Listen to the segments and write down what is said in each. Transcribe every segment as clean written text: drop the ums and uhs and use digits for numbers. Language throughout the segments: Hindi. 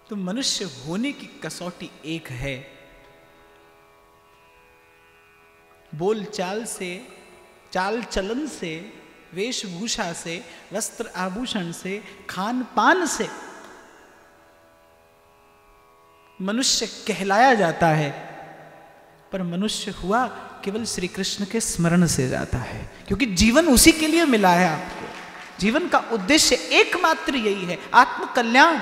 तो मनुष्य होने की कसौटी एक है। बोल चाल से, चाल चलन से, वेशभूषा से, वस्त्र आभूषण से, खान पान से मनुष्य कहलाया जाता है, पर मनुष्य हुआ केवल श्री कृष्ण के स्मरण से जाता है, क्योंकि जीवन उसी के लिए मिला है आपको। जीवन का उद्देश्य एकमात्र यही है, आत्मकल्याण।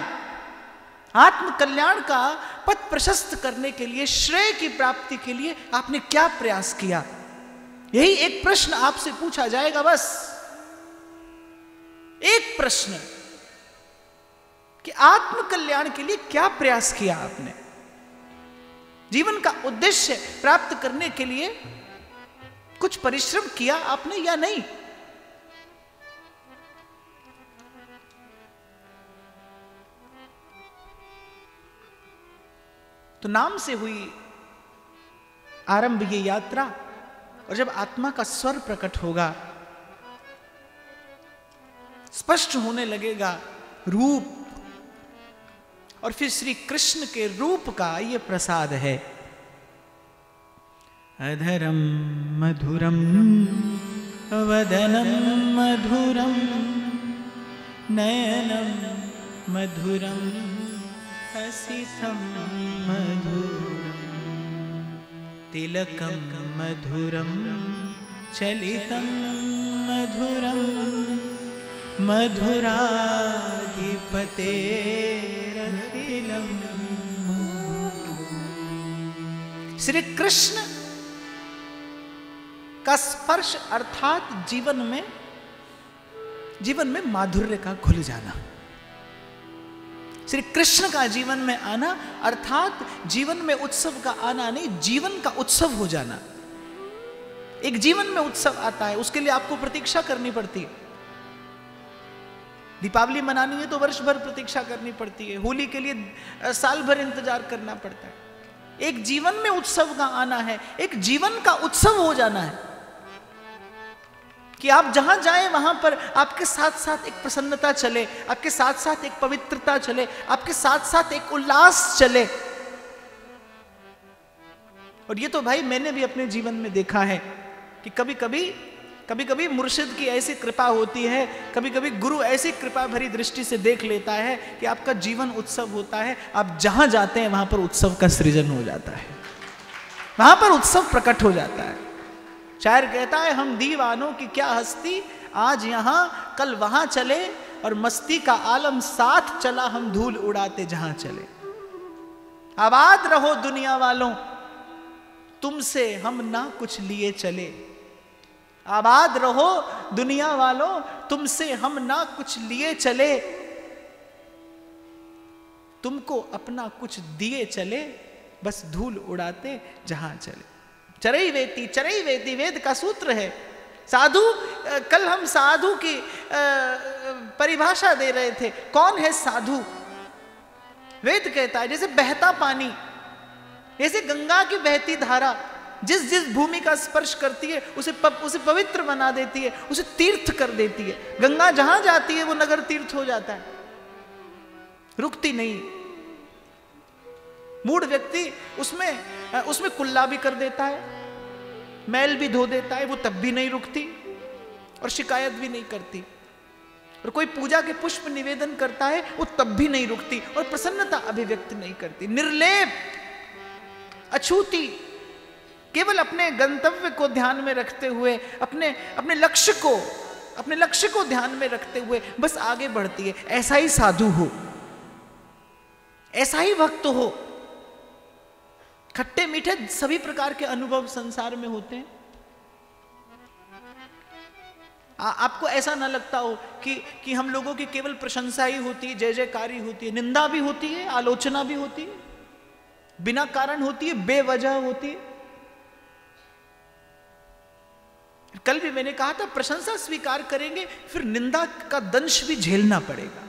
आत्मकल्याण का पथ प्रशस्त करने के लिए, श्रेय की प्राप्ति के लिए आपने क्या प्रयास किया, यही एक प्रश्न आपसे पूछा जाएगा। बस एक प्रश्न कि आत्मकल्याण के लिए क्या प्रयास किया आपने। जीवन का उद्देश्य प्राप्त करने के लिए कुछ परिश्रम किया आपने या नहीं। तो नाम से हुई आरंभ ये यात्रा, और जब आत्मा का स्वर प्रकट होगा, स्पष्ट होने लगेगा रूप, और फिर श्री कृष्ण के रूप का ये प्रसाद है। अधरम मधुरम वदनम मधुरम नयनम मधुरम हसितम मधुरम तिलकम मधुरम चलितम मधुरम मधुराधिपतेरखिलम। श्री कृष्ण का स्पर्श अर्थात जीवन में माधुर्य का घुल जाना। श्री कृष्ण का जीवन में आना अर्थात जीवन में उत्सव का आना नहीं, जीवन का उत्सव हो जाना। एक जीवन में उत्सव आता है, उसके लिए आपको प्रतीक्षा करनी पड़ती है। दीपावली मनानी है तो वर्ष भर प्रतीक्षा करनी पड़ती है, होली के लिए साल भर इंतजार करना पड़ता है। एक जीवन में उत्सव का आना है, एक जीवन का उत्सव हो जाना है कि आप जहां जाएं वहां पर आपके साथ साथ एक प्रसन्नता चले, आपके साथ साथ एक पवित्रता चले, आपके साथ साथ एक उल्लास चले। और ये तो भाई मैंने भी अपने जीवन में देखा है कि कभी कभी मुर्शिद की ऐसी कृपा होती है, कभी कभी गुरु ऐसी कृपा भरी दृष्टि से देख लेता है कि आपका जीवन उत्सव होता है। आप जहां जाते हैं वहां पर उत्सव का सृजन हो जाता है, वहां पर उत्सव प्रकट हो जाता है। शायर कहता है, हम दीवानों की क्या हस्ती, आज यहां कल वहां चले, और मस्ती का आलम साथ चला, हम धूल उड़ाते जहां चले। आबाद रहो दुनिया वालों, तुमसे हम ना कुछ लिए चले। आबाद रहो दुनिया वालों, तुमसे हम ना कुछ लिए चले, तुमको अपना कुछ दिए चले, बस धूल उड़ाते जहां चले। चरई वेती वेद का सूत्र है। साधु, कल हम साधु की परिभाषा दे रहे थे। कौन है साधु? वेद कहता है जैसे बहता पानी, जैसे गंगा की बहती धारा जिस जिस भूमि का स्पर्श करती है उसे पवित्र बना देती है, उसे तीर्थ कर देती है। गंगा जहां जाती है वो नगर तीर्थ हो जाता है, रुकती नहीं। मूढ़ व्यक्ति उसमें कुल्ला भी कर देता है, मैल भी धो देता है, वो तब भी नहीं रुकती और शिकायत भी नहीं करती। और कोई पूजा के पुष्प निवेदन करता है, वो तब भी नहीं रुकती और प्रसन्नता अभिव्यक्त नहीं करती। निर्लेप, अछूती, केवल अपने गंतव्य को ध्यान में रखते हुए, अपने लक्ष्य को ध्यान में रखते हुए बस आगे बढ़ती है। ऐसा ही साधु हो, ऐसा ही भक्त हो। खट्टे मीठे सभी प्रकार के अनुभव संसार में होते हैं। आपको ऐसा ना लगता हो कि हम लोगों की केवल प्रशंसा ही होती है, जय जयकारी होती है। निंदा भी होती है, आलोचना भी होती है, बिना कारण होती है, बेवजह होती है। कल भी मैंने कहा था, प्रशंसा स्वीकार करेंगे फिर निंदा का दंश भी झेलना पड़ेगा।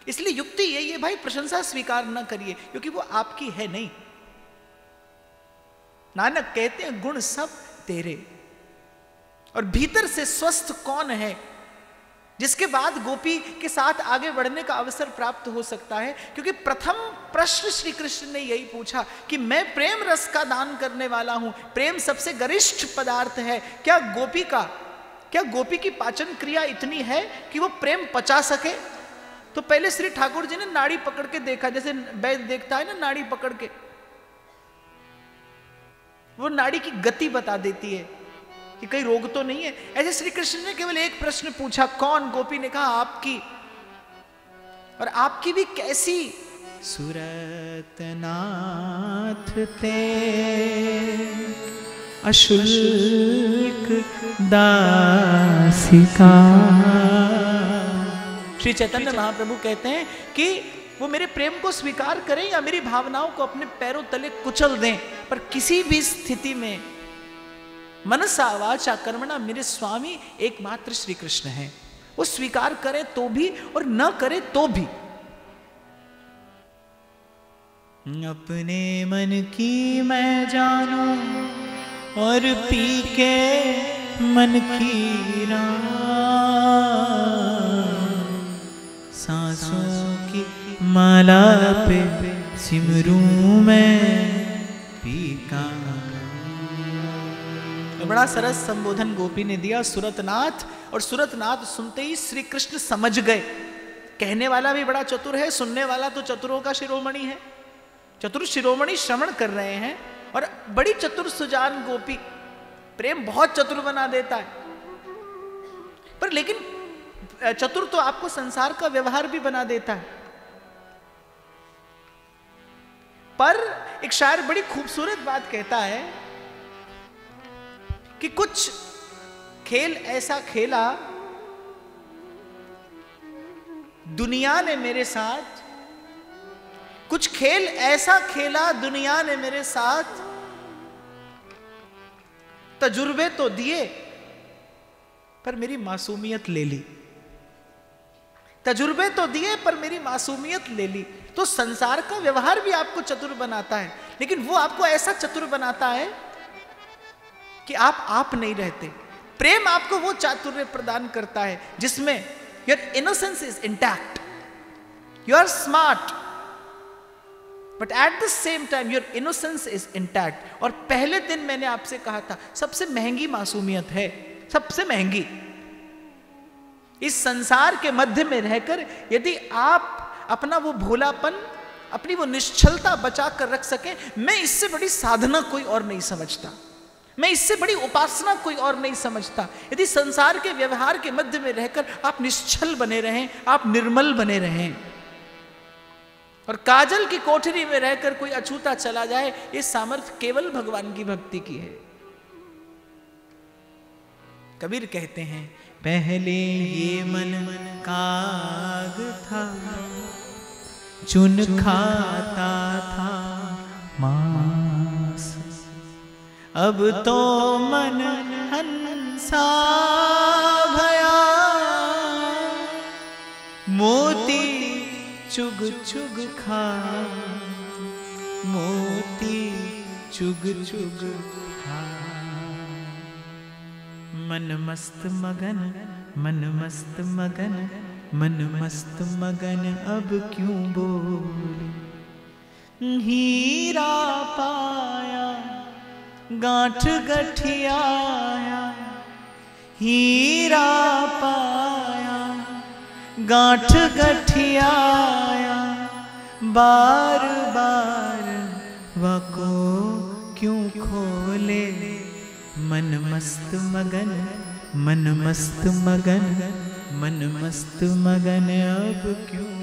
इसलिए युक्ति यही है भाई, प्रशंसा स्वीकार ना करिए, क्योंकि वो आपकी है नहीं। नानक कहते हैं गुण सब तेरे, और भीतर से स्वस्थ कौन है जिसके बाद गोपी के साथ आगे बढ़ने का अवसर प्राप्त हो सकता है। क्योंकि प्रथम प्रश्न श्री कृष्ण ने यही पूछा कि मैं प्रेम रस का दान करने वाला हूं, प्रेम सबसे गरिष्ठ पदार्थ है, क्या गोपी की पाचन क्रिया इतनी है कि वो प्रेम पचा सके? तो पहले श्री ठाकुर जी ने नाड़ी पकड़ के देखा, जैसे वैद्य देखता है ना नाड़ी पकड़ के, वो नाड़ी की गति बता देती है कि कहीं रोग तो नहीं है। ऐसे श्री कृष्ण ने केवल एक प्रश्न पूछा, कौन? गोपी ने कहा आपकी। और आपकी भी कैसी? सुरतनाथ ते अशुल्क दासिका। श्री चैतन्य महाप्रभु कहते हैं कि वो मेरे प्रेम को स्वीकार करें या मेरी भावनाओं को अपने पैरों तले कुचल दें, पर किसी भी स्थिति में मनसा वाचा कर्मणा मेरे स्वामी एकमात्र श्री कृष्ण हैं। वो स्वीकार करें तो भी और न करे तो भी। अपने मन की मैं जानू और पी के मन की सांसों की माला पे सिमरू मैं पीका। बड़ा सरस संबोधन गोपी ने दिया सुरतनाथ। और सुरतनाथ सुनते ही श्री कृष्ण समझ गए। कहने वाला भी बड़ा चतुर है, सुनने वाला तो चतुरों का शिरोमणि है। चतुर शिरोमणि श्रवण कर रहे हैं और बड़ी चतुर सुजान गोपी। प्रेम बहुत चतुर बना देता है, पर लेकिन चतुर तो आपको संसार का व्यवहार भी बना देता है। पर एक शायर बड़ी खूबसूरत बात कहता है कि कुछ खेल ऐसा खेला दुनिया ने मेरे साथ, कुछ खेल ऐसा खेला दुनिया ने मेरे साथ, तजुर्बे तो दिए पर मेरी मासूमियत ले ली। तजुर्बे तो दिए पर मेरी मासूमियत ले ली। तो संसार का व्यवहार भी आपको चतुर बनाता है, लेकिन वो आपको ऐसा चतुर बनाता है कि आप नहीं रहते। प्रेम आपको वो चातुर्य प्रदान करता है जिसमें your innocence is intact, you are smart but at the same time your innocence is intact. और पहले दिन मैंने आपसे कहा था सबसे महंगी मासूमियत है, सबसे महंगी। इस संसार के मध्य में रहकर यदि आप अपना वो भोलापन, अपनी वो निश्चलता बचा कर रख सके, मैं इससे बड़ी साधना कोई और नहीं समझता, मैं इससे बड़ी उपासना कोई और नहीं समझता। यदि संसार के व्यवहार के मध्य में रहकर आप निश्चल बने रहें, आप निर्मल बने रहें, और काजल की कोठरी में रहकर कोई अछूता चला जाए, ये सामर्थ्य केवल भगवान की भक्ति की है। कबीर कहते हैं पहले ये मन काग था, चुन खाता था मांस, अब तो मन हंसा भया, मोती चुग चुग खा, मोती चुग चुग खा। मन मस्त मगन, मन मस्त मगन, मन मस्त मगन, अब क्यों बोले। हीरा पाया गांठ गठियाया, हीरा पाया गांठ गठियाया, बार बार वको क्यों खोले। मन मस्त मगन, मन मस्त मगन, मन मस्त मगन, अब क्यों।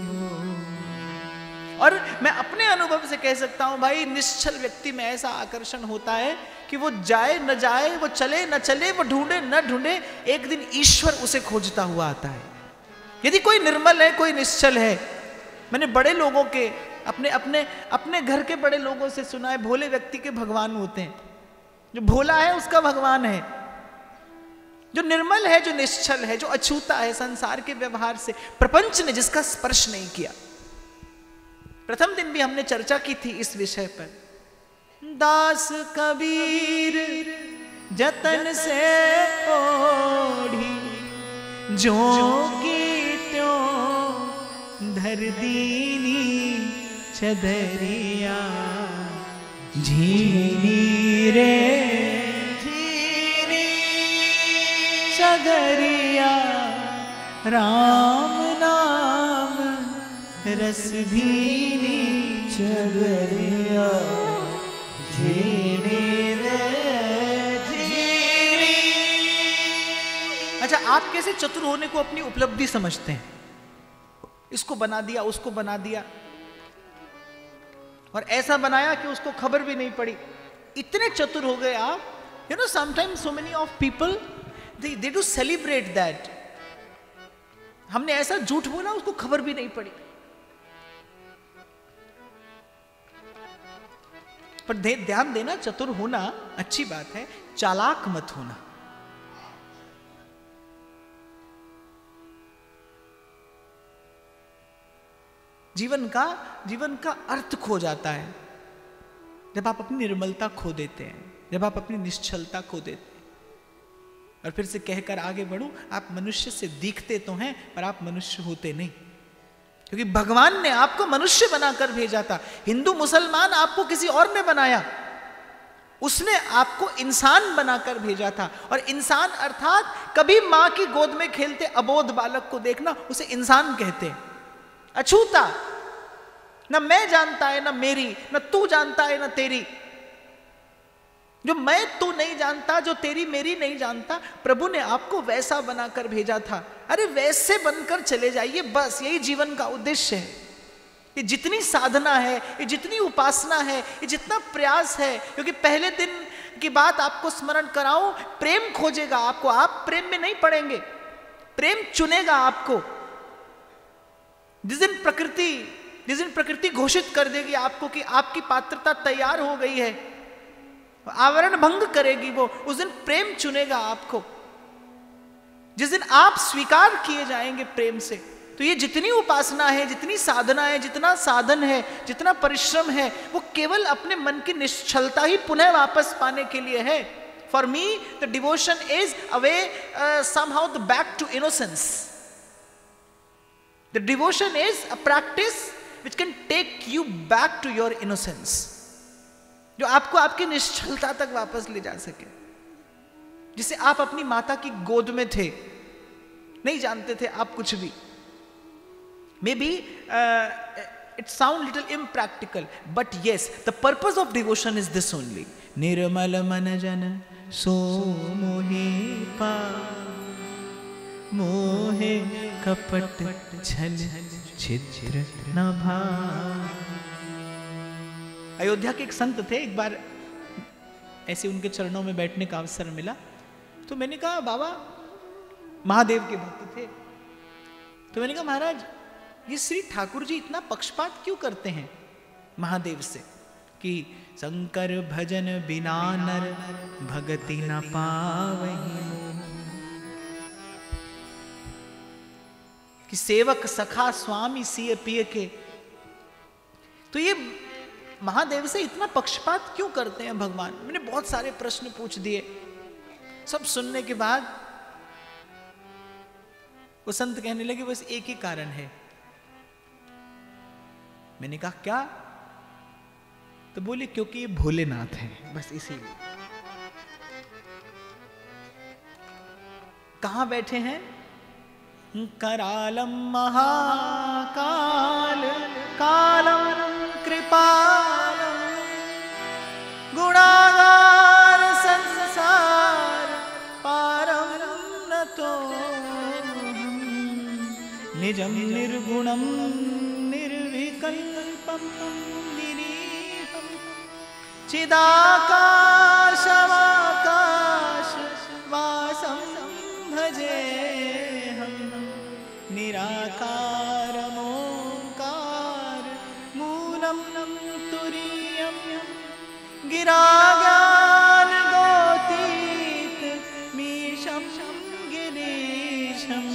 और मैं अपने अनुभव से कह सकता हूं भाई, निश्चल व्यक्ति में ऐसा आकर्षण होता है कि वो जाए न जाए, वो चले न चले, वो ढूंढे न ढूंढे, एक दिन ईश्वर उसे खोजता हुआ आता है। यदि कोई निर्मल है, कोई निश्चल है, मैंने बड़े लोगों के, अपने घर के बड़े लोगों से सुना है, भोले व्यक्ति के भगवान होते हैं। जो भोला है उसका भगवान है, जो निर्मल है, जो निश्चल है, जो अछूता है, संसार के व्यवहार से प्रपंच ने जिसका स्पर्श नहीं किया। प्रथम दिन भी हमने चर्चा की थी इस विषय पर। दास कबीर जतन से ओढ़ी, जो की त्यों धर दीनी चदरिया झीनी रे झीनी चदरिया राम नाम रस भीनी चदरिया झीनी रे झीनी। अच्छा, आप कैसे चतुर होने को अपनी उपलब्धि समझते हैं? इसको बना दिया, उसको बना दिया, और ऐसा बनाया कि उसको खबर भी नहीं पड़ी। इतने चतुर हो गए आप। You know, sometimes so many of people they do celebrate that. हमने ऐसा झूठ बोला, उसको खबर भी नहीं पड़ी। पर ध्यान देना, चतुर होना अच्छी बात है, चालाक मत होना। जीवन का अर्थ खो जाता है जब आप अपनी निर्मलता खो देते हैं, जब आप अपनी निश्चलता खो देते हैं। और फिर से कहकर आगे बढ़ूं, आप मनुष्य से दिखते तो हैं पर आप मनुष्य होते नहीं, क्योंकि भगवान ने आपको मनुष्य बनाकर भेजा था। हिंदू मुसलमान आपको किसी और ने बनाया, उसने आपको इंसान बनाकर भेजा था। और इंसान अर्थात कभी मां की गोद में खेलते अबोध बालक को देखना, उसे इंसान कहते हैं। अछूता, न मैं जानता है न मेरी, न तू जानता है न तेरी। जो मैं तू नहीं जानता, जो तेरी मेरी नहीं जानता, प्रभु ने आपको वैसा बनाकर भेजा था। अरे वैसे बनकर चले जाइए, बस यही जीवन का उद्देश्य है। ये जितनी साधना है, ये जितनी उपासना है, ये जितना प्रयास है, क्योंकि पहले दिन की बात आपको स्मरण कराऊं, प्रेम खोजेगा आपको। आप प्रेम में नहीं पड़ेंगे, प्रेम चुनेगा आपको। जिस दिन प्रकृति घोषित कर देगी आपको कि आपकी पात्रता तैयार हो गई है, आवरण भंग करेगी वो, उस दिन प्रेम चुनेगा आपको। जिस दिन आप स्वीकार किए जाएंगे प्रेम से, तो ये जितनी उपासना है, जितनी साधना है, जितना साधन है, जितना परिश्रम है, वो केवल अपने मन की निश्चलता ही पुनः वापस पाने के लिए है। For me the devotion is a way somehow the back to innocence. The devotion is a practice which can take you back to your innocence, जो आपको आपकी निश्चलता तक वापस ले जा सके। जिसे आप अपनी माता की गोद में थे, नहीं जानते थे आप कुछ भी। May be it sound little impractical, but yes, the purpose of devotion is this only. निर्मल मन जन सो मोहे पा, मोहे कपट छल छिद्र न भा। अयोध्या के एक संत थे, एक बार ऐसे उनके चरणों में बैठने का अवसर मिला, तो मैंने कहा, बाबा महादेव के भक्त थे, तो मैंने कहा, महाराज ये श्री ठाकुर जी इतना पक्षपात क्यों करते हैं महादेव से, कि शंकर भजन बिना नर भगति न पावहि, कि सेवक सखा स्वामी सिय पिय के। तो ये महादेव से इतना पक्षपात क्यों करते हैं भगवान? मैंने बहुत सारे प्रश्न पूछ दिए। सब सुनने के बाद वो संत कहने लगे, बस एक ही कारण है। मैंने कहा, क्या? तो बोले, क्योंकि ये भोलेनाथ हैं, बस इसीलिए। कहां बैठे हैं? करालम महाकाल कालम कृपालम गुणागार संसार पारम नतो निजम निर्गुणम निर्विकल्पम निरीहम चिदाकाशवाकाश वासम भजे निराकारमोंकार मूलम तुरीयम गिरा ज्ञान गोतीत मीशम गिरीशम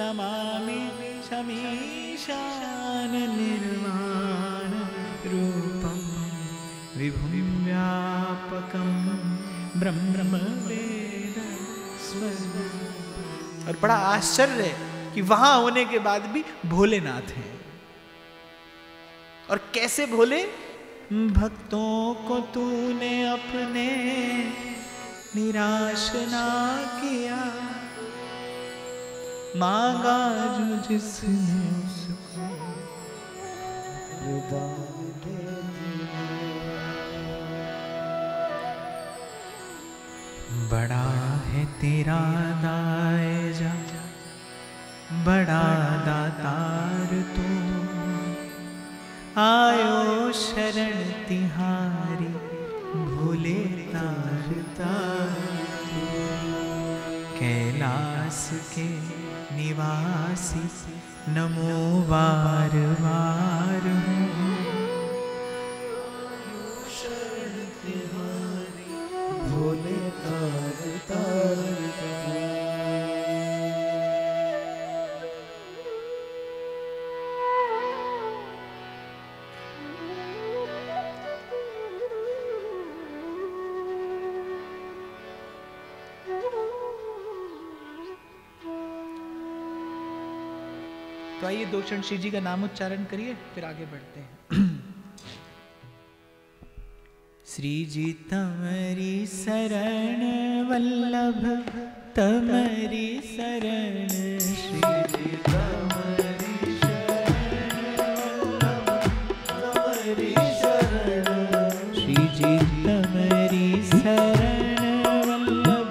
नमामि शमीशान निर्वाण रूपम विभुं व्यापकं ब्रह्म वेद स्वरूपम्। और बड़ा आश्चर्य है कि वहां होने के बाद भी भोलेनाथ हैं। और कैसे भोले? भक्तों को तूने अपने निराश ना किया, मांगा जो जिसने उसको वरदान दे दिया। बड़ा है तेरा दाएजा, बड़ा दातार तू, आयो शरण तिहारी भोले तार तार। कैलाश के निवासी नमो बार बार हूँ, शरण तिहारी भोले तार तार। तो आइए 2 क्षण श्री जी का नाम उच्चारण करिए, फिर आगे बढ़ते हैं। श्री जी तमरी शरण वल्लभ तमरी शरण, श्री जी तमरी शरण तमरी शरण, श्री जी तमरी शरण वल्लभ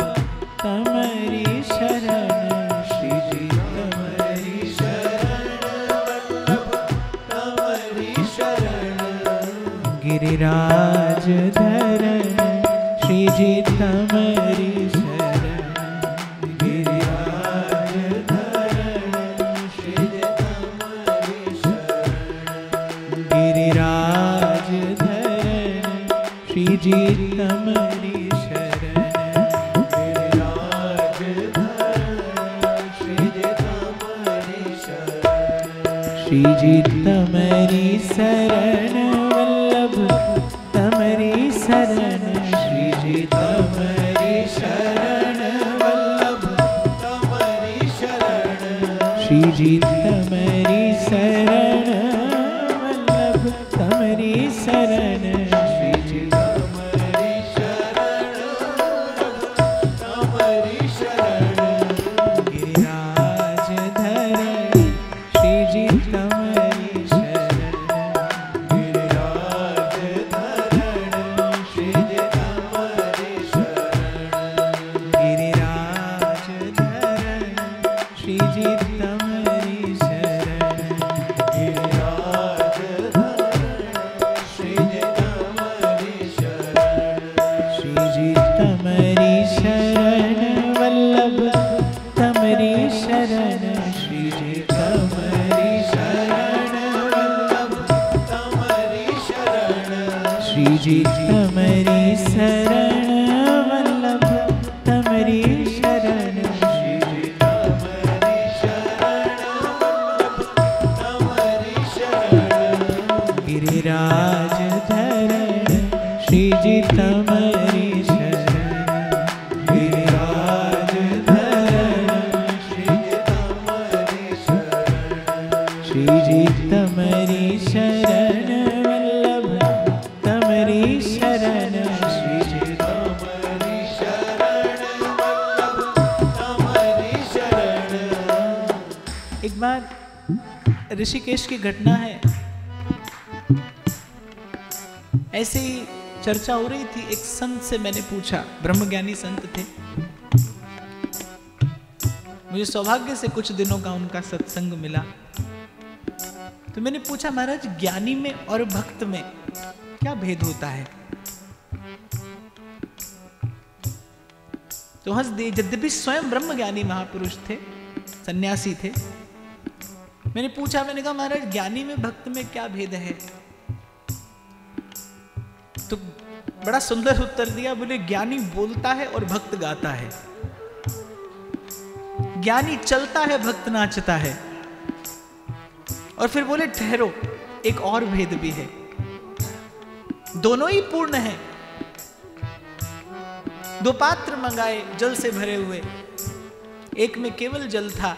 तमरी शरण, श्री जी तमरी गिरिराज धरण, श्री जी तमरी शरण, गिरिराज धरण, श्री जी तमरी शरण, गिरिराज धरण, श्री जी तमरी शरण, गिरिराज धरण, श्री जी तमरी शरण, श्री जी तमरी शरण तमरी शरण, श्री जी तमरी शरण वल्लभ तमरी शरण, श्री जी तमरी शरण वल्लभ तमरी शरण, श्री जी तमरी शरण तमरी शरण, गिरिराज धरण, श्री जी तमरी शरण, गिरिराज धरण, श्री जी तमरी शरण, गिरिराज धरण, श्री जी तमरी शरण, गिरिराज धरण, श्री जी तमरी शरण, श्री जी तमरी शरण वल्लभ तमरी शरण, श्री जी तमरी शरण वल्लभ तमरी शरण, श्री जी तमरी शरण वल्लभ तमरी शरण, श्री जी तमरी शरण वल्लभ तमरी शरण, गिरिराज धरण, श्री जी तमरी शरण, गिरिराज धरण, श्री जी तमरी शरण, श्री जी तमरी शरण वल्लभ तमरी शरण, श्री जी तमरी शरण वल्लभ तमरी शरण। एक बार ऋषिकेश की घटना है, ऐसे ही चर्चा हो रही थी। एक संत से मैंने पूछा, ब्रह्मज्ञानी संत थे, मुझे सौभाग्य से कुछ दिनों का उनका सत्संग मिला। तो मैंने पूछा, महाराज ज्ञानी में और भक्त में क्या भेद होता है? तो हंस दिए, यद्यपि स्वयं ब्रह्मज्ञानी महापुरुष थे, सन्यासी थे। मैंने पूछा, मैंने कहा महाराज ज्ञानी में भक्त में क्या भेद है? तो बड़ा सुंदर उत्तर दिया, बोले ज्ञानी बोलता है और भक्त गाता है, ज्ञानी चलता है भक्त नाचता है। और फिर बोले ठहरो, एक और भेद भी है, दोनों ही पूर्ण है। 2 पात्र मंगाए जल से भरे हुए, एक में केवल जल था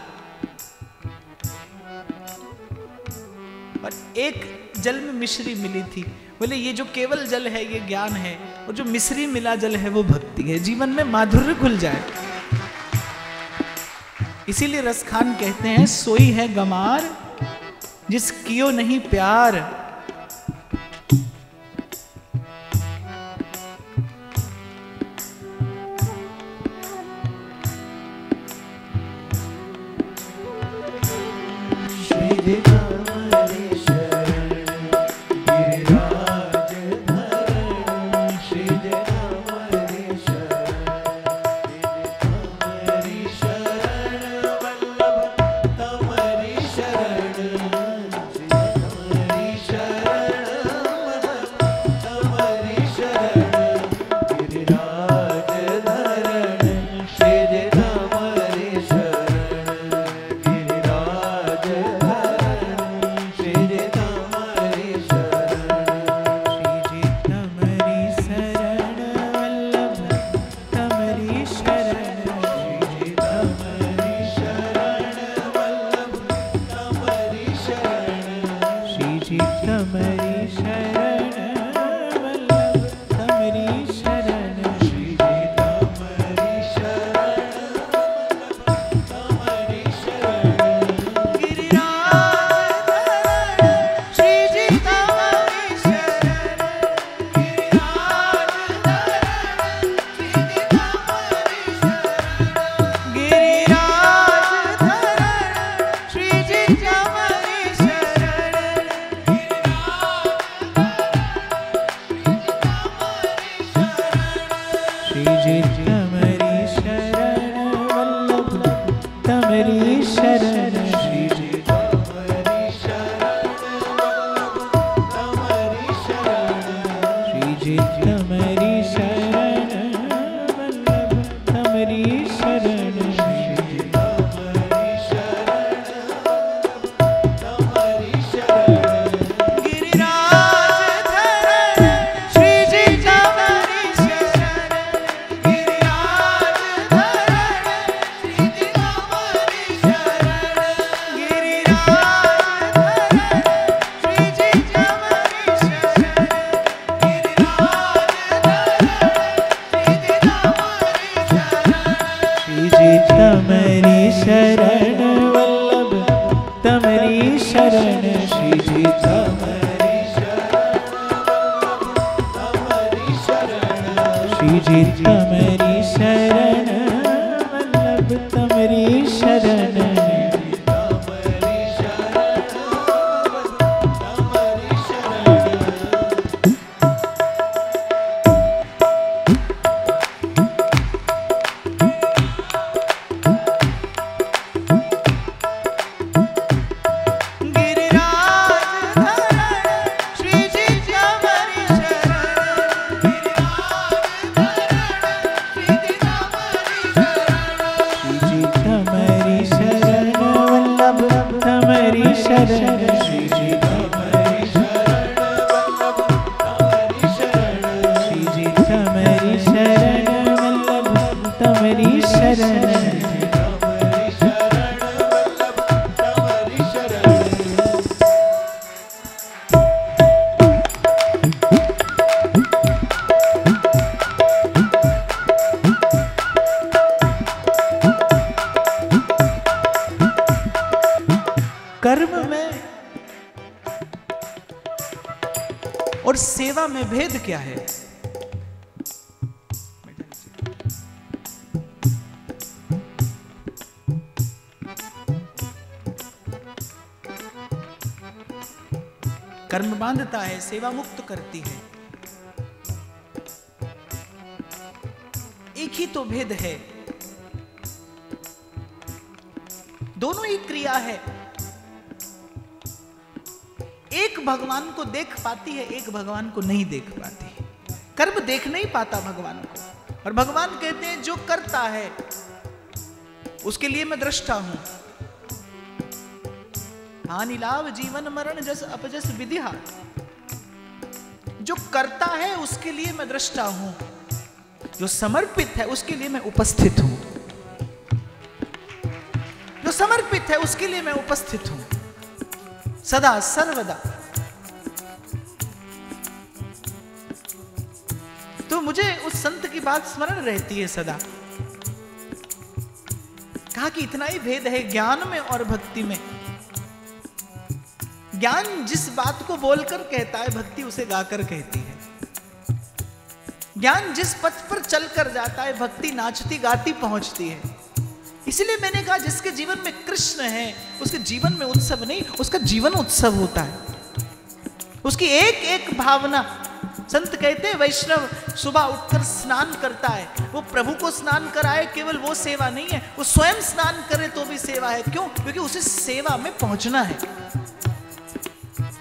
और एक जल में मिश्री मिली थी। बोले ये जो केवल जल है ये ज्ञान है, और जो मिश्री मिला जल है वो भक्ति है। जीवन में माधुर्य खुल जाए। इसीलिए रसखान कहते हैं सोई है गमार जिस कियो नहीं प्यार। कर्म में और सेवा में भेद क्या है? कर्म बांधता है, सेवा मुक्त करती है। एक ही तो भेद है, दोनों ही क्रिया है। एक भगवान को देख पाती है, एक भगवान को नहीं देख पाती है। कर्म देख नहीं पाता भगवान को, और भगवान कहते हैं जो करता है उसके लिए मैं दृष्टा हूं। हानि लाभ जीवन मरण जस अपजस विधिहा, जो करता है उसके लिए मैं दृष्टा हूं, जो समर्पित है उसके लिए मैं उपस्थित हूं। जो समर्पित है उसके लिए मैं उपस्थित हूं सदा सर्वदा। तो मुझे उस संत की बात स्मरण रहती है सदा। कहा कि इतना ही भेद है ज्ञान में और भक्ति में। ज्ञान जिस बात को बोलकर कहता है, भक्ति उसे गाकर कहती है। ज्ञान जिस पथ पर चलकर जाता है, भक्ति नाचती गाती पहुंचती है। इसलिए मैंने कहा जिसके जीवन में कृष्ण है उसके जीवन में उत्सव नहीं, उसका जीवन उत्सव होता है। उसकी एक एक भावना, संत कहते हैं वैष्णव सुबह उठकर स्नान करता है, वो प्रभु को स्नान कराए केवल वो सेवा नहीं है, वो स्वयं स्नान करे तो भी सेवा है। क्यों? क्योंकि उसे सेवा में पहुंचना है।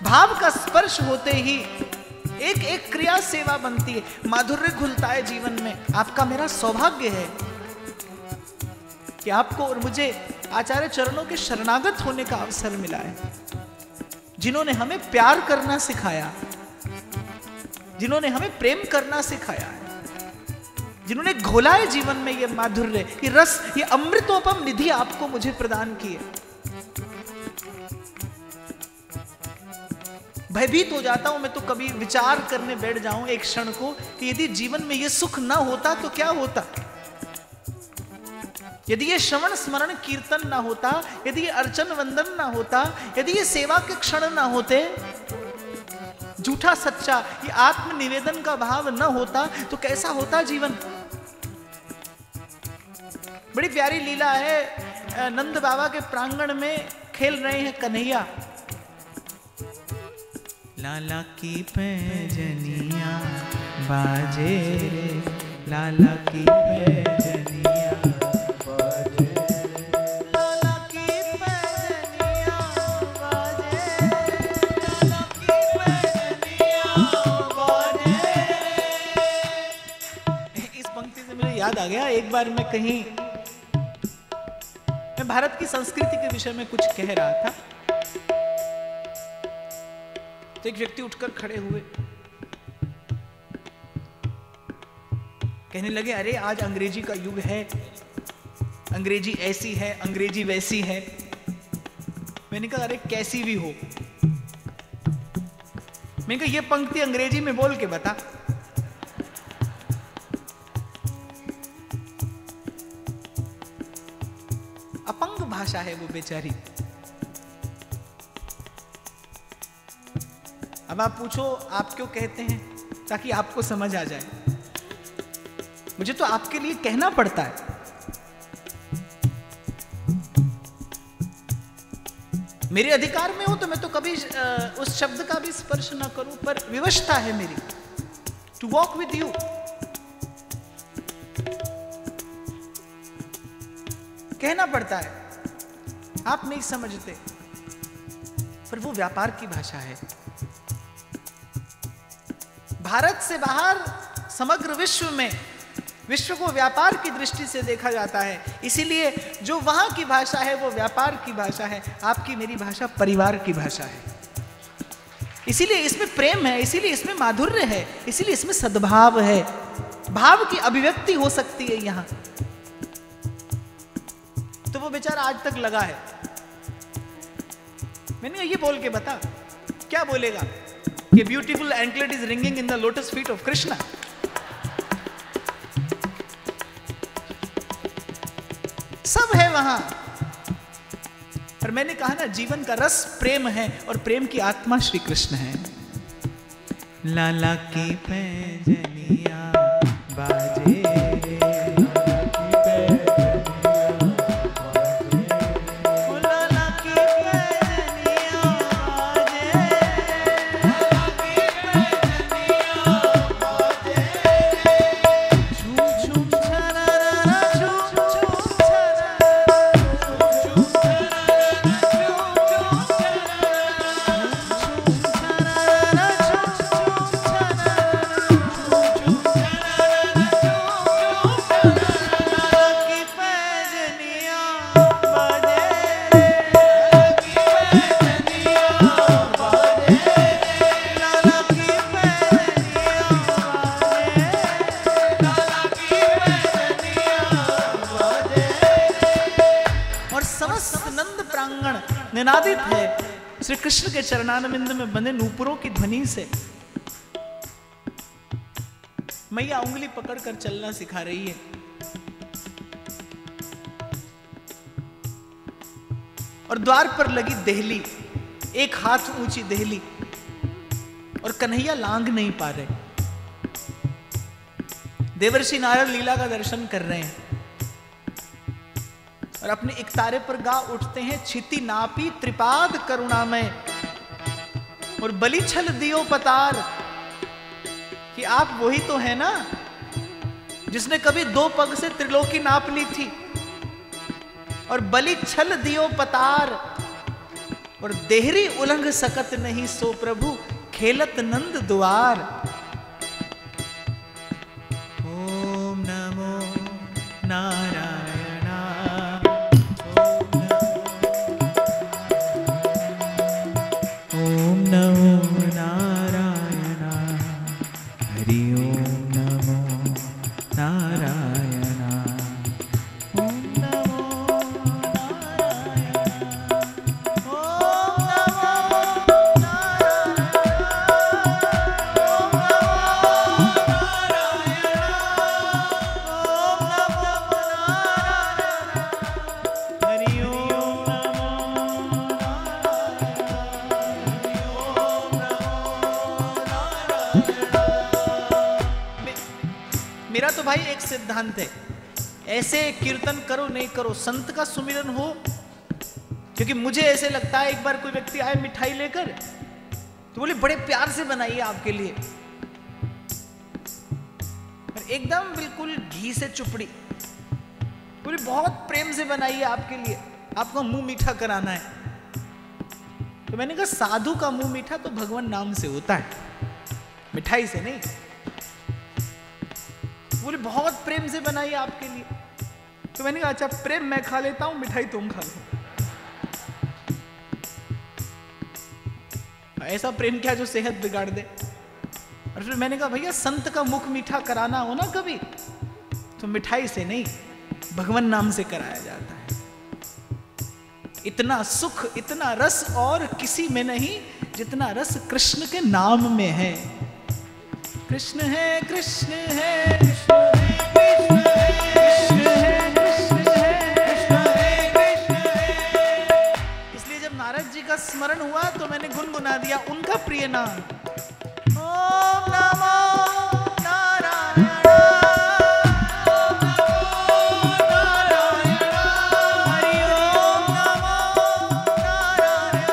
भाव का स्पर्श होते ही एक एक क्रिया सेवा बनती है, माधुर्य घुलता है जीवन में। आपका मेरा सौभाग्य है कि आपको और मुझे आचार्य चरणों के शरणागत होने का अवसर मिला है, जिन्होंने हमें प्यार करना सिखाया, जिन्होंने हमें प्रेम करना सिखाया है, जिन्होंने घोला है जीवन में ये माधुर्य, ये रस, ये अमृतोपम निधि आपको मुझे प्रदान की है। भयभीत हो जाता हूं मैं तो कभी विचार करने बैठ जाऊं एक क्षण को कि यदि जीवन में ये सुख ना होता तो क्या होता, यदि ये श्रवण स्मरण कीर्तन ना होता, यदि ये अर्चन वंदन ना होता, यदि ये सेवा के क्षण ना होते, झूठा सच्चा ये आत्मनिवेदन का भाव ना होता तो कैसा होता जीवन। बड़ी प्यारी लीला है, नंद बाबा के प्रांगण में खेल रहे हैं कन्हैया। लाला की पैजनिया बाजे, लाला की पैजनिया बाजे, लाला की पैजनिया बाजे, लाला की पैजनिया बाजे। इस पंक्ति से मुझे याद आ गया, एक बार मैं कहीं, मैं भारत की संस्कृति के विषय में कुछ कह रहा था, तो एक व्यक्ति उठकर खड़े हुए, कहने लगे अरे आज अंग्रेजी का युग है, अंग्रेजी ऐसी है, अंग्रेजी वैसी है। मैंने कहा अरे कैसी भी हो। मैंने कहा ये पंक्ति अंग्रेजी में बोल के बता। अपंग भाषा है वो बेचारी। अब आप पूछो आप क्यों कहते हैं, ताकि आपको समझ आ जाए। मुझे तो आपके लिए कहना पड़ता है। मेरे अधिकार में हो तो मैं तो कभी उस शब्द का भी स्पर्श ना करूं, पर विवशता है मेरी टू वॉक विद यू। कहना पड़ता है, आप नहीं समझते, पर वो व्यापार की भाषा है। भारत से बाहर समग्र विश्व में, विश्व को व्यापार की दृष्टि से देखा जाता है, इसीलिए जो वहां की भाषा है वो व्यापार की भाषा है। आपकी मेरी भाषा परिवार की भाषा है। इसीलिए इसमें प्रेम है, इसीलिए इसमें माधुर्य है, इसीलिए इसमें सद्भाव है। भाव की अभिव्यक्ति हो सकती है यहां। तो वो बेचारा आज तक लगा है। मैंने ये बोल के बता, क्या बोलेगा कि beautiful anklet is ringing in the lotus feet of Krishna. सब है वहां, पर मैंने कहा ना जीवन का रस प्रेम है, और प्रेम की आत्मा श्री कृष्ण है। लाला की पैजनिया बाजे, निनादित है श्री कृष्ण के चरणारविंद में बंधे नूपुरों की ध्वनि से। मैया उंगली पकड़कर चलना सिखा रही है। और द्वार पर लगी देहली, एक हाथ ऊंची देहली, और कन्हैया लांघ नहीं पा रहे। देवर्षि नारद लीला का दर्शन कर रहे हैं और अपने इकतारे पर गा उठते हैं, छिति नापी त्रिपाद करुणामय और बलि छल दियो पतार, कि आप वही तो है ना जिसने कभी 2 पग से त्रिलोकी नाप ली थी, और बलि छल दियो पतार और देहरी उलंघ सकत नहीं सो प्रभु खेलत नंद द्वार। ओम नमो नारायण, ओम नमो नारायण, हरि ओम नमो नारायण, ओम नमो मेरा तो भाई एक सिद्धांत है, ऐसे कीर्तन करो नहीं करो, संत का सुमिरन हो। क्योंकि मुझे ऐसे लगता है, एक बार कोई व्यक्ति आए मिठाई लेकर तो बोले बड़े प्यार से बनाइए आपके लिए, एकदम बिल्कुल घी से चुपड़ी, बोले बहुत प्रेम से बनाइए आपके लिए, आपका मुंह मीठा कराना है। तो मैंने कहा साधु का मुंह मीठा तो भगवान नाम से होता है, मिठाई से नहीं। बोले बहुत प्रेम से बनाइए आपके लिए। तो मैंने कहा अच्छा प्रेम मैं खा लेता हूं, मिठाई तुम खा लो। ऐसा प्रेम क्या जो सेहत बिगाड़ दे। और फिर मैंने कहा भैया संत का मुख मीठा कराना हो ना कभी, तो मिठाई से नहीं भगवान नाम से कराया जाता है। इतना सुख इतना रस और किसी में नहीं जितना रस कृष्ण के नाम में है। कृष्ण है कृष्ण है कृष्ण है कृष्ण है कृष्ण है कृष्ण है कृष्ण है। इसलिए जब नारद जी का स्मरण हुआ तो मैंने गुनगुना दिया उनका प्रिय नाम, ओम नमो नारायण, ओम नमो नारायण, हरि ओम नमो नारायण,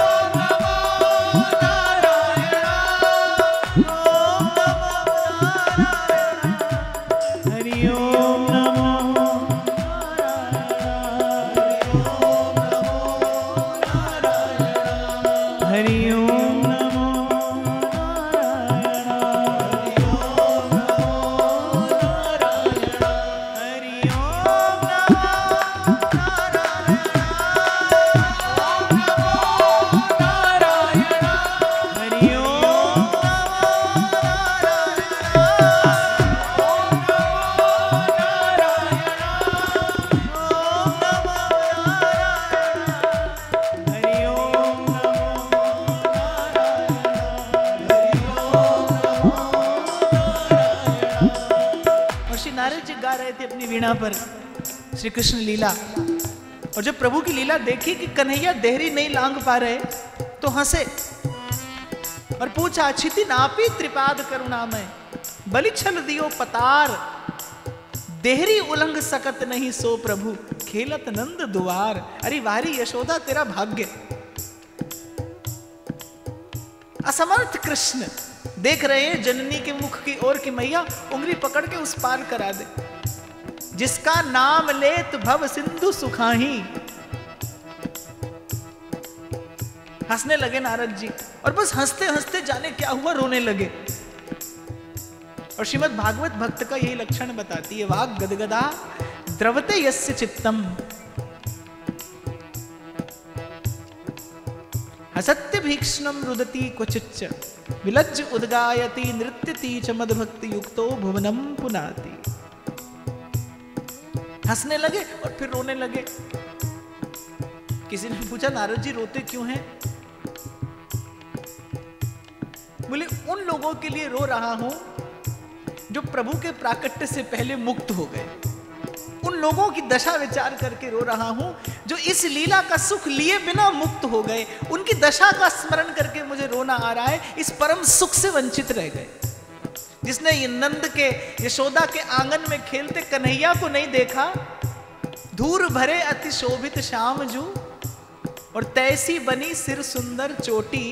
ओम नमो नारायण, ओम नमो नारायण, हरि ओम नमो नारायण, हरि ओम। अपनी वीणा पर श्री कृष्ण लीला, और जब प्रभु की लीला देखी कि कन्हैया देहरी नहीं लांघ पा रहे तो हंसे और पूछा छिति नापी त्रिपाद करुणामय बलि छल दियो पतार, देहरी उलंघ सकत नहीं सो प्रभु खेलत नंद द्वार। अरे वारी यशोदा तेरा भाग्य। असमर्थ कृष्ण देख रहे हैं जननी के मुख की ओर की मैया उंगली पकड़ के उस पार करा दे। जिसका नाम लेत भव सिंधु सुखाही। हंसने लगे नारद जी, और बस हंसते हंसते जाने क्या हुआ रोने लगे। और श्रीमद् भागवत भक्त का यही लक्षण बताती है, वाग गदगदा द्रवते यस्य चित्तम हसत्य भीक्ष्णम रुदती क्वचिच्च विलज्ज उद्गायति नृत्यति च मदभक्ति युक्तो भुवनम पुनाति। हंसने लगे और फिर रोने लगे। किसी ने पूछा नारद जी रोते क्यों हैं? बोले उन लोगों के लिए रो रहा हूं जो प्रभु के प्राकट्य से पहले मुक्त हो गए। उन लोगों की दशा विचार करके रो रहा हूं जो इस लीला का सुख लिए बिना मुक्त हो गए। उनकी दशा का स्मरण करके मुझे रोना आ रहा है, इस परम सुख से वंचित रह गए। जिसने ये नंद के यशोदा के आंगन में खेलते कन्हैया को नहीं देखा, धूर भरे अति शोभित श्याम जू और तैसी बनी सिर सुंदर चोटी,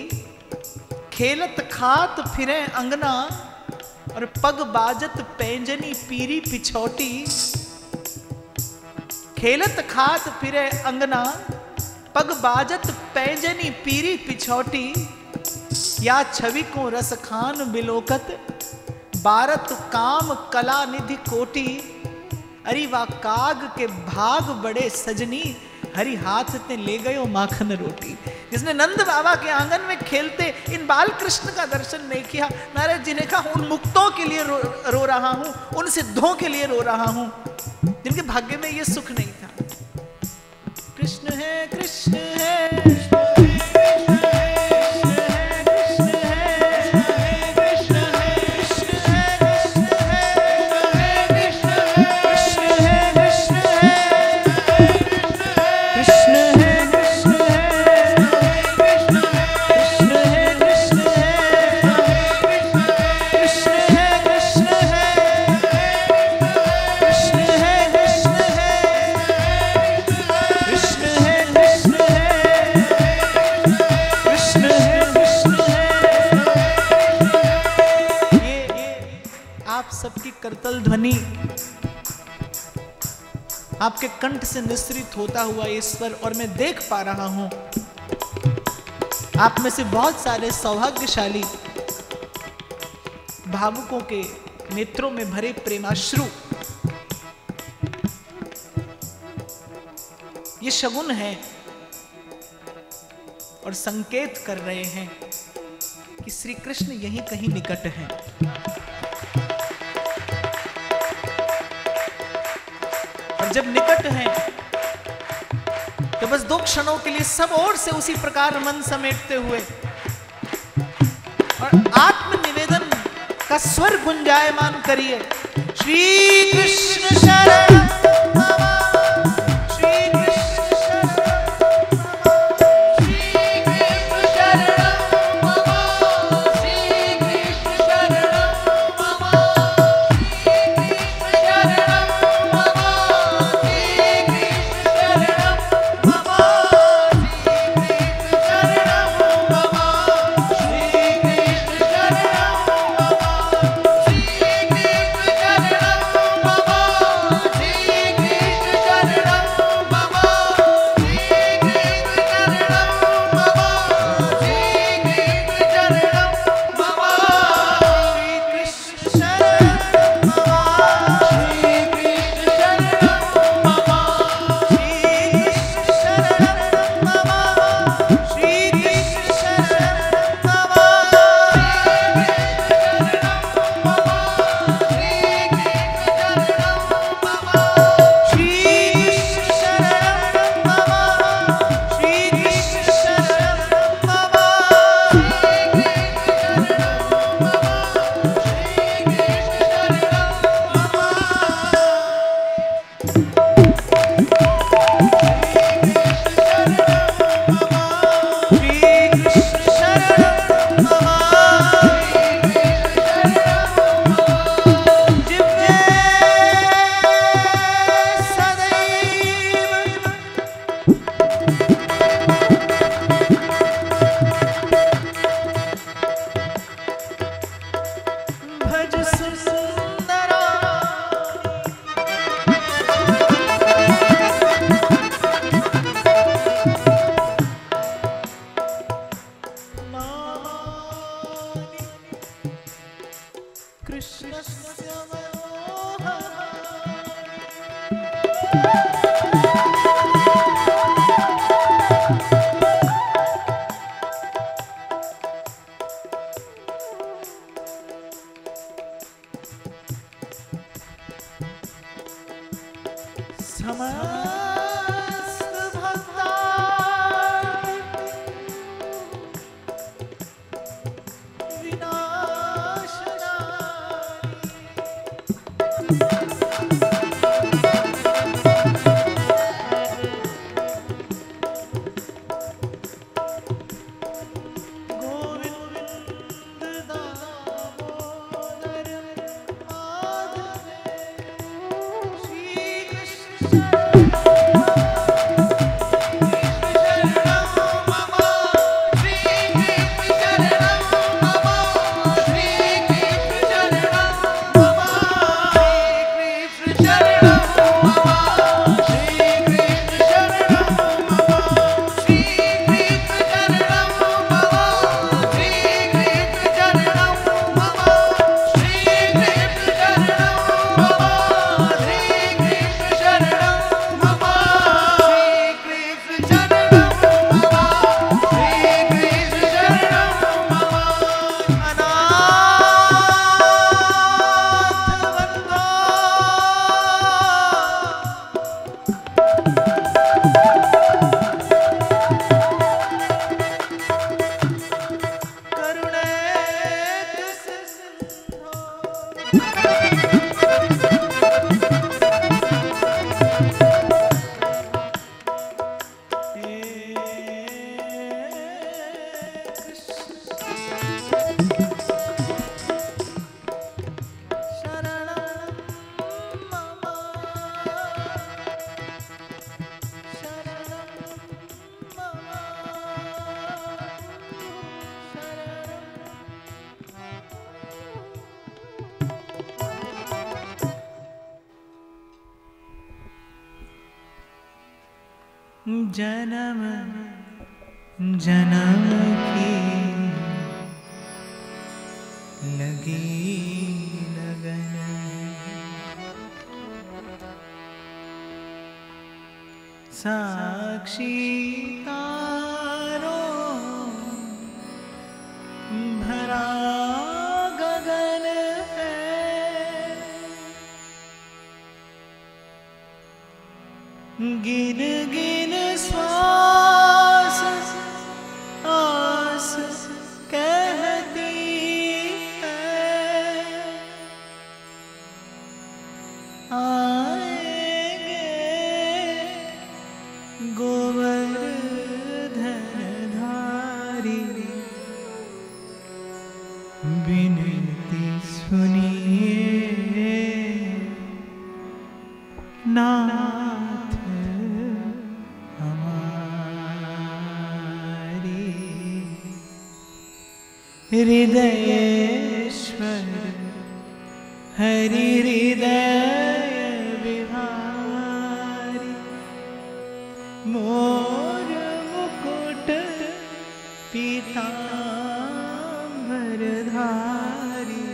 खेलत खात फिरे अंगना और पग बाजत पैंजनी पीरी पिछौटी। खेलत खात फिरे अंगना पग बाजत पैंजनी पीरी पिछौटी, या छवि को रस खान बिलोकत बारत काम कला निधि कोटी। अरे वाह काग के भाग बड़े सजनी, हरि हाथ ते ले गयो माखन रोटी। जिसने नंद बाबा के आंगन में खेलते इन बाल कृष्ण का दर्शन नहीं किया, नारद जी ने कहा उन मुक्तों के लिए रो रहा हूं, उन सिद्धों के लिए रो रहा हूं जिनके भाग्य में ये सुख नहीं था। कृष्ण है कृष्ण है करतल ध्वनि आपके कंठ से निस्सृत होता हुआ ईश्वर, और मैं देख पा रहा हूं आप में से बहुत सारे सौभाग्यशाली भावुकों के नेत्रों में भरे प्रेमाश्रु। ये शगुन है और संकेत कर रहे हैं कि श्री कृष्ण यहीं कहीं निकट हैं। जब निकट हैं तो बस 2 क्षणों के लिए सब ओर से उसी प्रकार मन समेटते हुए और आत्मनिवेदन का स्वर गुंजायमान करिए। श्री कृष्ण शरण समस्त भक्ता जन्म जन्म की लगी लगन, साक्षी तारों भरा गगन है, गिन गिन श्वास आस कहती है, आएंगे गोवर्धन धारी, विनती सुनिए नाथ हमारी। हृदयेश्वर हरि हृदय विहारी, मोर मुकुट पीतांबर धारी,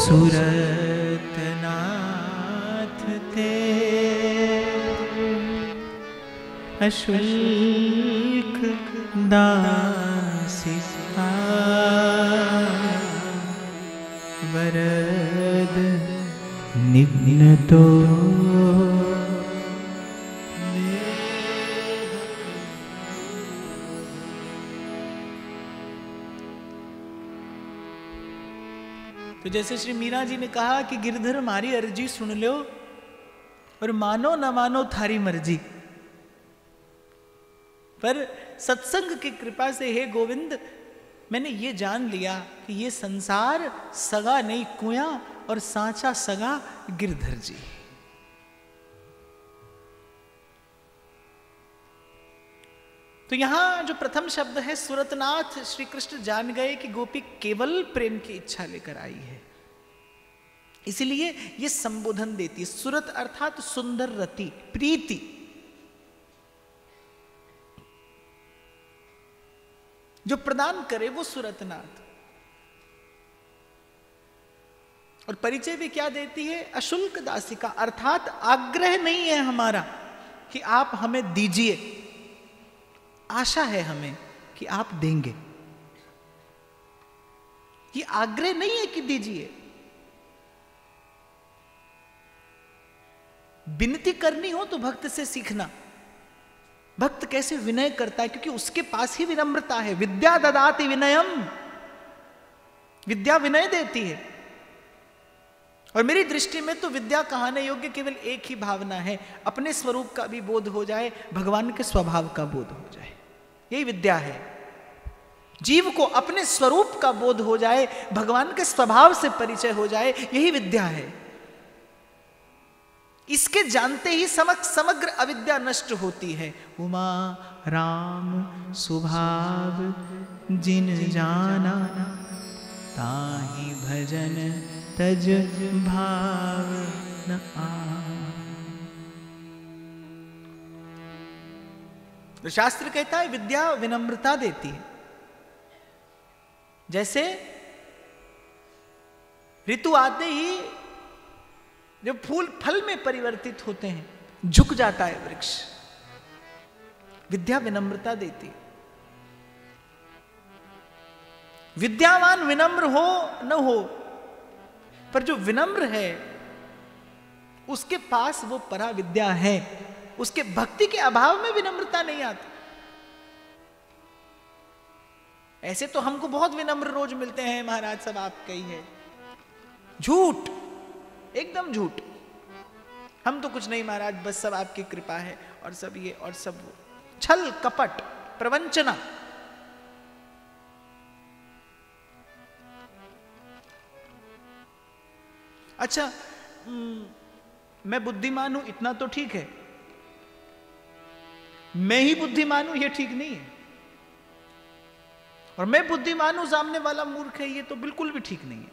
सुरतनाथ ते अशुल्क दासिका, वरद निघ्न तो तो जैसे श्री मीरा जी ने कहा कि गिरधर मारी अर्जी सुन लो और मानो न मानो थारी मर्जी, पर सत्संग की कृपा से हे गोविंद मैंने ये जान लिया कि ये संसार सगा नहीं कुया और सांचा सगा गिरधर जी। तो यहां जो प्रथम शब्द है सुरतनाथ, श्री कृष्ण जान गए कि गोपी केवल प्रेम की इच्छा लेकर आई है, इसलिए ये संबोधन देती है। सुरत अर्थात सुंदर रति, प्रीति। जो प्रदान करे वो सुरतनाथ। और परिचय भी क्या देती है? अशुल्क दासिका, अर्थात आग्रह नहीं है हमारा कि आप हमें दीजिए, आशा है हमें कि आप देंगे। ये आग्रह नहीं है कि दीजिए, विनती करनी हो तो भक्त से सीखना। भक्त कैसे विनय करता है, क्योंकि उसके पास ही विनम्रता है। विद्या ददाति विनयम, विद्या विनय देती है। और मेरी दृष्टि में तो विद्या कहने योग्य केवल एक ही भावना है, अपने स्वरूप का भी बोध हो जाए, भगवान के स्वभाव का बोध हो जाए, यही विद्या है। जीव को अपने स्वरूप का बोध हो जाए, भगवान के स्वभाव से परिचय हो जाए, यही विद्या है। इसके जानते ही समग्र अविद्या नष्ट होती है। उमा राम स्वभाव जिन जाना, ताहि भजन तज भाव न आए। तो शास्त्र कहता है विद्या विनम्रता देती है। जैसे ऋतु आते ही जब फूल फल में परिवर्तित होते हैं, झुक जाता है वृक्ष, विद्या विनम्रता देती है। विद्यावान विनम्र हो न हो, पर जो विनम्र है उसके पास वो परा विद्या है। उसके भक्ति के अभाव में विनम्रता नहीं आती। ऐसे तो हमको बहुत विनम्र रोज मिलते हैं, महाराज सब आपका ही है। झूठ, एकदम झूठ। हम तो कुछ नहीं महाराज, बस सब आपकी कृपा है, और सब ये और सब वो। छल कपट प्रवंचना। अच्छा, मैं बुद्धिमान हूं इतना तो ठीक है, मैं ही बुद्धिमान हूं ये ठीक नहीं है। और मैं बुद्धिमान हूं, सामने वाला मूर्ख है, ये तो बिल्कुल भी ठीक नहीं है।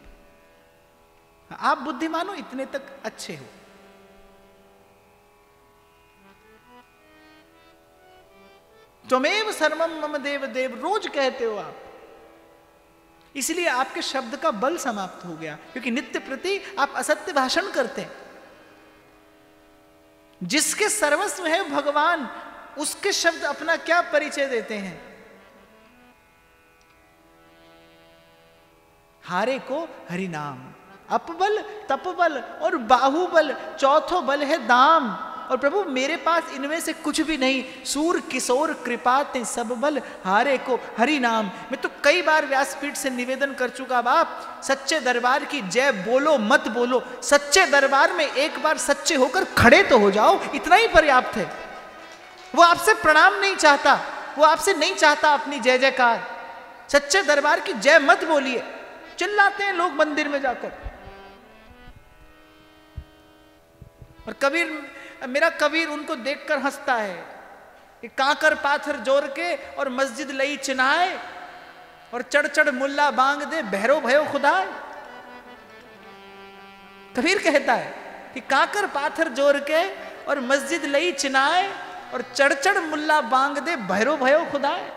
आप बुद्धिमान हो, इतने तक अच्छे हो। त्वमेव सर्वम मम देव देव रोज कहते हो आप, इसलिए आपके शब्द का बल समाप्त हो गया, क्योंकि नित्य प्रति आप असत्य भाषण करते हैं। जिसके सर्वस्व है भगवान, उसके शब्द अपना क्या परिचय देते हैं? हारे को हरि नाम, अपबल तपबल और बाहुबल, चौथो बल है दाम। और प्रभु मेरे पास इनमें से कुछ भी नहीं, सूर किशोर कृपा ते सब बल, हारे को हरि नाम। मैं तो कई बार व्यासपीठ से निवेदन कर चुका, बाप सच्चे दरबार की जय बोलो मत बोलो, सच्चे दरबार में एक बार सच्चे होकर खड़े तो हो जाओ, इतना ही पर्याप्त है। वो आपसे प्रणाम नहीं चाहता, वो आपसे नहीं चाहता अपनी जय जयकार। सच्चे दरबार की जय मत बोलिए, चिल्लाते हैं लोग मंदिर में जाकर। और कबीर, मेरा कबीर उनको देखकर हंसता है कि कांकर पाथर जोर के और मस्जिद लई चिनाए, और चढ़ चढ़ मुल्ला बांग दे बहरो भयो खुदाए। कबीर कहता है कि कांकर पाथर जोर के और मस्जिद लई चिनाए, और चढ़ चढ़ मुल्ला बांग दे बहरो भयो खुदाए।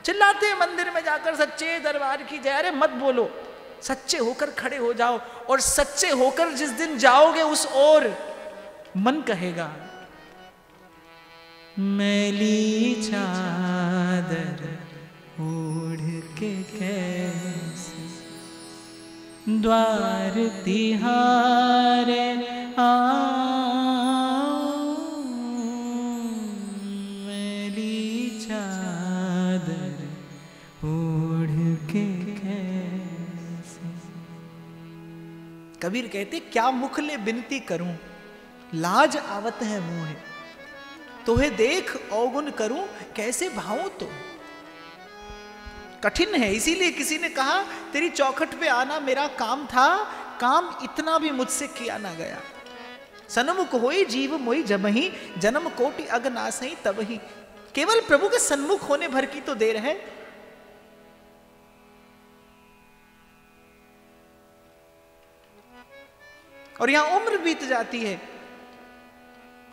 चिल्लाते हैं मंदिर में जाकर सच्चे दरबार की जय। अरे मत बोलो, सच्चे होकर खड़े हो जाओ, और सच्चे होकर जिस दिन जाओगे उस ओर मन कहेगा, मैली चादर ओढ़ के कैसे द्वार तिहारे मैली चादर ओढ़ के कैसे। कबीर कहते क्या मुख ले बिनती करूं, लाज आवत है मुंह, तोहे देख अवगुण करूं, कैसे भाऊं तो। कठिन है, इसीलिए किसी ने कहा तेरी चौखट पे आना मेरा काम था, काम इतना भी मुझसे किया ना गया। सन्मुख होई जीव मोई जबहि, जन्म कोटि अगनासहि तबहि। केवल प्रभु के सन्मुख होने भर की तो देर है। और यहां उम्र बीत जाती है,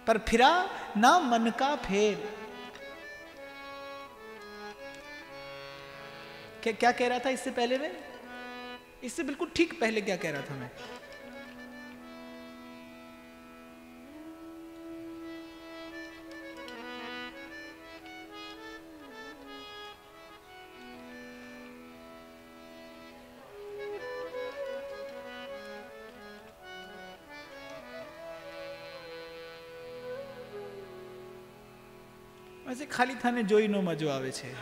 पर फिरा ना मन का फेर। क्या कह रहा था इससे पहले में? इससे बिल्कुल ठीक पहले क्या कह रहा था मैं? वैसे खाली थाने जोई नो मजो आवे छे।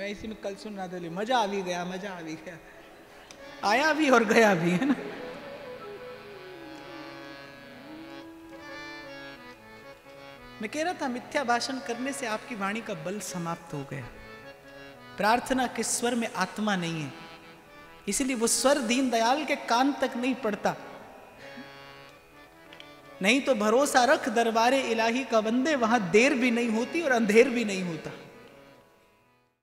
इसी में कल सुन रहा था, मजा आ भी गया, मजा आ भी गया, आया भी और गया भी, है ना। मैं कह रहा था मिथ्या भाषण करने से आपकी वाणी का बल समाप्त हो गया। प्रार्थना के स्वर में आत्मा नहीं है, इसलिए वो स्वर दीनदयाल के कान तक नहीं पड़ता। नहीं तो भरोसा रख दरबारे इलाही का बंदे, वहां देर भी नहीं होती और अंधेर भी नहीं होता।